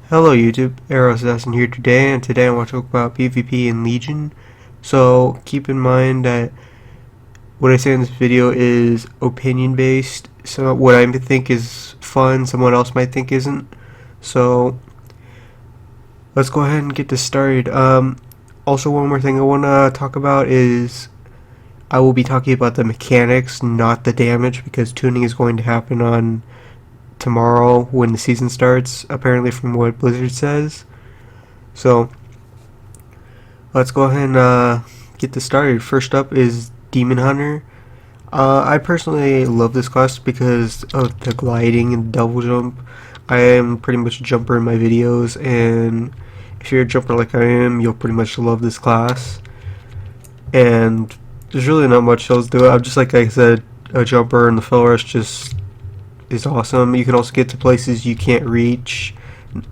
Hello YouTube, Arrow Assassin here today, and today I want to talk about PvP in Legion. So keep in mind that what I say in this video is opinion based, so what I think is fun, someone else might think isn't. So let's go ahead and get this started. Also one more thing I want to talk about is I will be talking about the mechanics, not the damage, because tuning is going to happen on tomorrow when the season starts, apparently from what Blizzard says. So let's go ahead and get this started. First up is Demon Hunter. I personally love this class because of the gliding and double jump. I am pretty much a jumper in my videos, and if you're a jumper like I am, you'll pretty much love this class. And there's really not much else to it. I'm just, like I said, a jumper, and the Fell Rush just is awesome. You can also get to places you can't reach.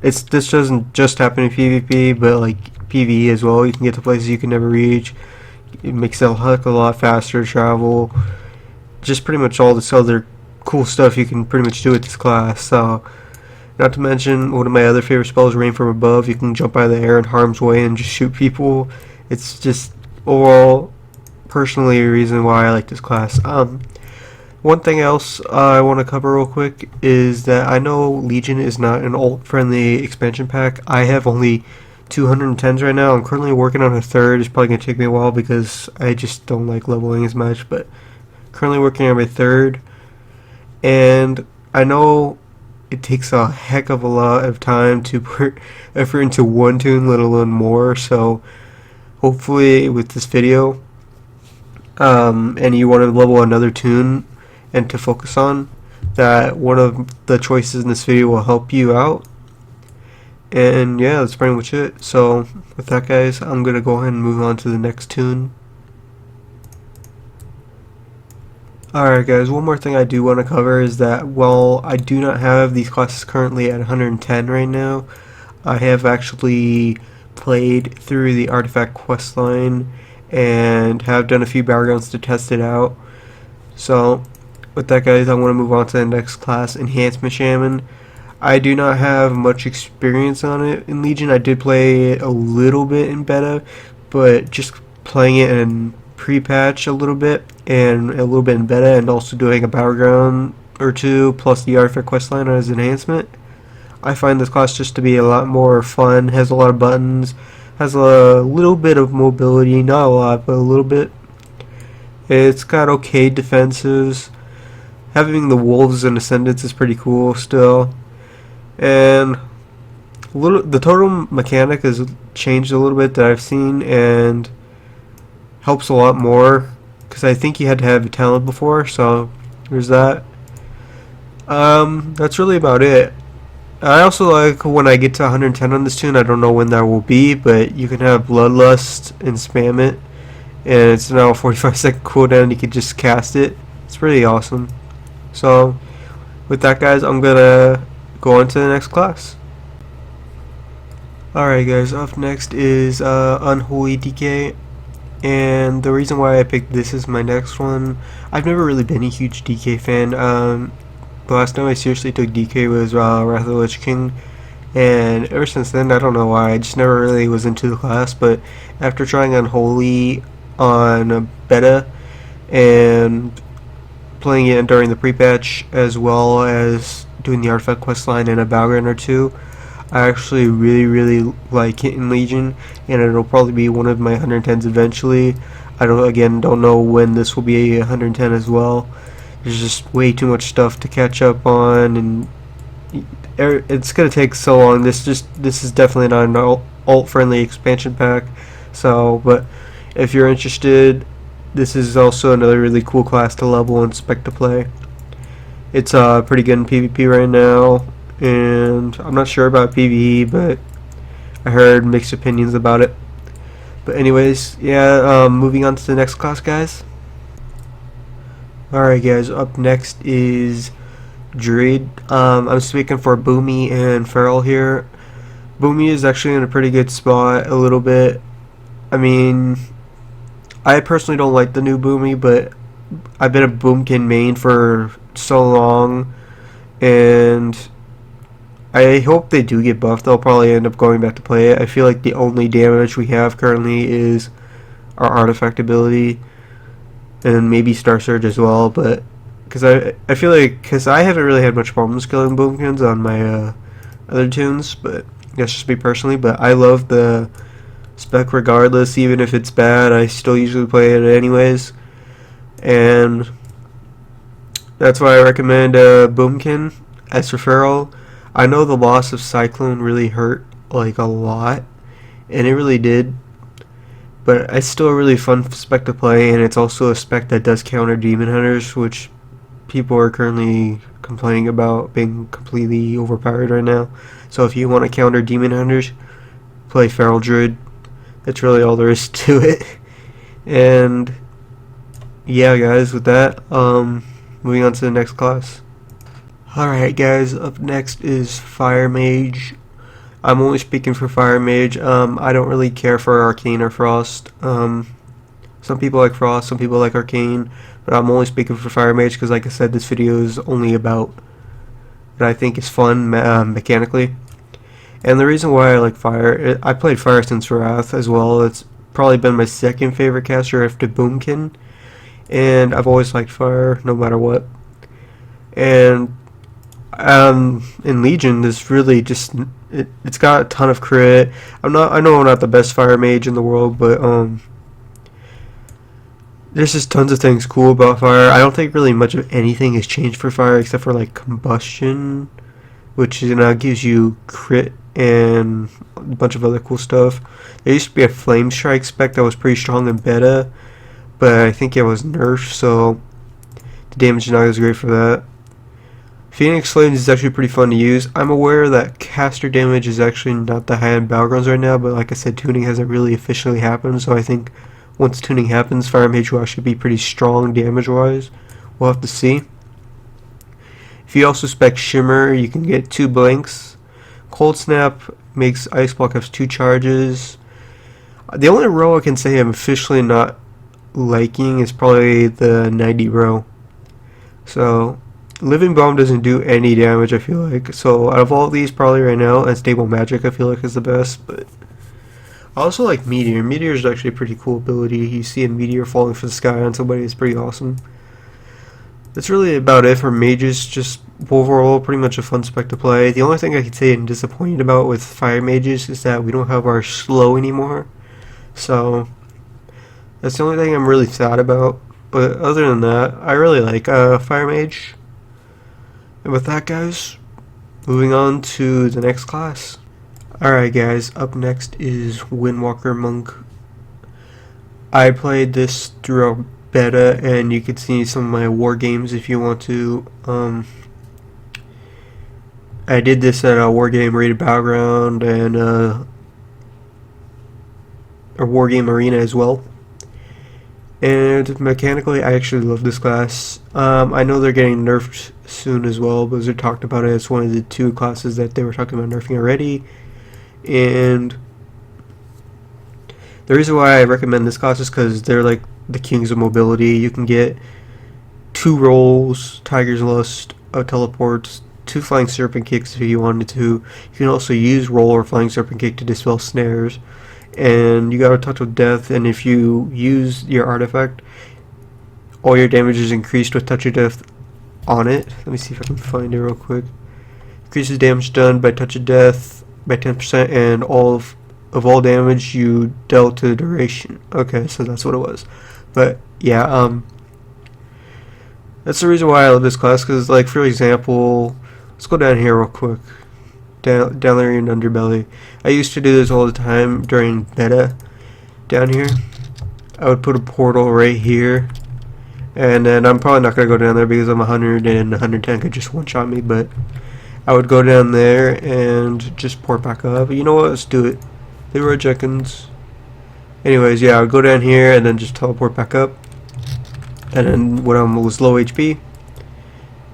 This doesn't just happen in PvP, but like PvE as well. You can get to places you can never reach. It makes it a heck of a lot faster to travel. Just pretty much all this other cool stuff you can pretty much do with this class. So, not to mention, one of my other favorite spells, Rain from Above. You can jump out of the air in harm's way and just shoot people. It's just overall, personally, a reason why I like this class. One thing else I want to cover real quick is that I know Legion is not an ult-friendly expansion pack. I have only 210s right now. I'm currently working on a third. It's probably going to take me a while because I just don't like leveling as much, but currently working on my third. And I know it takes a heck of a lot of time to put effort into one tune, let alone more. So hopefully with this video, and you want to level another tune and to focus on, that one of the choices in this video will help you out. And yeah, that's pretty much it. So with that, guys, I'm gonna go ahead and move on to the next tune. Alright guys, one more thing I do want to cover is that while I do not have these classes currently at 110 right now, I have actually played through the artifact questline and have done a few battlegrounds to test it out. So with that, guys, I want to move on to the next class, Enhancement Shaman. I do not have much experience on it in Legion. I did play it a little bit in beta, but just playing it in pre-patch a little bit and a little bit in beta, and also doing a battleground or two plus the artifact questline as enhancement, I find this class just to be a lot more fun. Has a lot of buttons, has a little bit of mobility, not a lot, but a little bit. It's got okay defenses. Having the wolves and ascendants is pretty cool still, and the totem mechanic has changed a little bit that I've seen and helps a lot more, because I think you had to have a talent before, so there's that. That's really about it. I also like when I get to 110 on this tune. I don't know when that will be, but you can have Bloodlust and spam it, and it's now a 45-second cooldown. You can just cast it. It's pretty awesome. So with that, guys, I'm gonna go on to the next class. Alright guys, up next is Unholy DK, and the reason why I picked this as my next one, I've never really been a huge DK fan. The last time I seriously took DK was Wrath of the Lich King, and ever since then, I don't know why, I just never really was into the class. But after trying Unholy on beta and playing it during the pre-patch, as well as doing the artifact questline and a battleground or two, I actually really like it in Legion, and it'll probably be one of my 110s eventually. I don't know when this will be a 110 as well. There's just way too much stuff to catch up on, and it's gonna take so long. This is definitely not an alt-friendly expansion pack. So, but if you're interested, this is also another really cool class to level and spec to play. It's pretty good in PvP right now, and I'm not sure about PvE, but I heard mixed opinions about it. But anyways, yeah, moving on to the next class, guys. Alright guys, up next is Druid. I'm speaking for Boomy and Feral here. Boomy is actually in a pretty good spot a little bit. I mean, I personally don't like the new Boomy, but I've been a Boomkin main for so long, and I hope they do get buffed. They'll probably end up going back to play it. I feel like the only damage we have currently is our artifact ability, and maybe Star Surge as well. But because I feel like because I haven't really had much problems killing Boomkins on my other tunes, but that's just me personally. But I love the spec regardless, even if it's bad. I still usually play it anyways, and that's why I recommend Boomkin as referral. I know the loss of Cyclone really hurt like a lot, and it really did, but it's still a really fun spec to play, and it's also a spec that does counter Demon Hunters, which people are currently complaining about being completely overpowered right now. So if you want to counter Demon Hunters, play Feral Druid. That's really all there is to it. And yeah, guys, with that, moving on to the next class. Alright guys, up next is Fire Mage. I'm only speaking for Fire Mage. I don't really care for Arcane or Frost. Some people like Frost, some people like Arcane, but I'm only speaking for Fire Mage because, like I said, this video is only about what I think is fun mechanically. And the reason why I like Fire, I played Fire since Wrath as well. It's probably been my second favorite caster after Boomkin, and I've always liked Fire no matter what. And in Legion, this really just it's got a ton of crit. I know I'm not the best Fire Mage in the world, but there's just tons of things cool about Fire. I don't think really much of anything has changed for Fire except for like Combustion, which gives you crit and a bunch of other cool stuff. There used to be a Flame Strike spec that was pretty strong in beta, but I think it was nerfed, so the damage is not as great for that. Phoenix Flames is actually pretty fun to use. I'm aware that caster damage is actually not that high in Battlegrounds right now, but like I said, tuning hasn't really officially happened, so I think once tuning happens, Fire Mage will actually be pretty strong damage-wise. We'll have to see. If you also spec Shimmer, you can get 2 blinks. Cold Snap makes Ice Block have 2 charges. The only row I can say I'm officially not liking is probably the 90 row. So Living Bomb doesn't do any damage, I feel like. So out of all of these, probably right now, Unstable Magic I feel like is the best. But I also like Meteor. Meteor is actually a pretty cool ability. You see a meteor falling from the sky on somebody, it's pretty awesome. That's really about it for Mages. Just overall, pretty much a fun spec to play. The only thing I could say I'm disappointed about with Fire Mages is that we don't have our slow anymore. So that's the only thing I'm really sad about. But other than that, I really like Fire Mage. And with that, guys, moving on to the next class. Alright guys, up next is Windwalker Monk. I played this throughout beta, and you can see some of my war games if you want to. I did this at a war game rated battleground and a war game arena as well. And mechanically, I actually love this class. I know they're getting nerfed soon as well. Blizzard talked about it as one of the 2 classes that they were talking about nerfing already. And the reason why I recommend this class is because they're like the kings of mobility. You can get 2 rolls, Tiger's Lust, teleports, 2 Flying Serpent Kicks if you wanted to. You can also use roll or Flying Serpent Kick to dispel snares. And you got a Touch of Death, and if you use your artifact, all your damage is increased with Touch of Death on it. Let me see if I can find it real quick. Increases damage done by Touch of Death by 10%, and all of all damage you dealt to the duration. Okay, so that's what it was. But yeah, that's the reason why I love this class, because like for example, let's go down here real quick. Down there in Underbelly. I used to do this all the time during beta. Down here, I would put a portal right here, and then I'm probably not gonna go down there because I'm 100 and 110 could just one-shot me. But I would go down there and just port back up. You know what? Let's do it. Leroy Jenkins. Anyways, yeah, I would go down here and then just teleport back up, and then when I was low HP,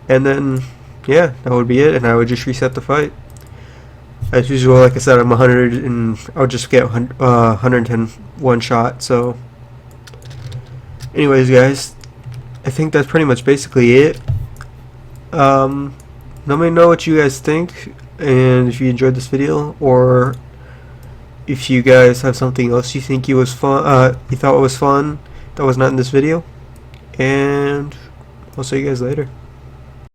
and then yeah, that would be it, and I would just reset the fight. As usual, like I said, I'm 100 and I'll just get 110 one shot. So anyways, guys, I think that's pretty much basically it. Let me know what you guys think. and if you enjoyed this video, or if you guys have something else you think you thought was fun that was not in this video. And I'll see you guys later.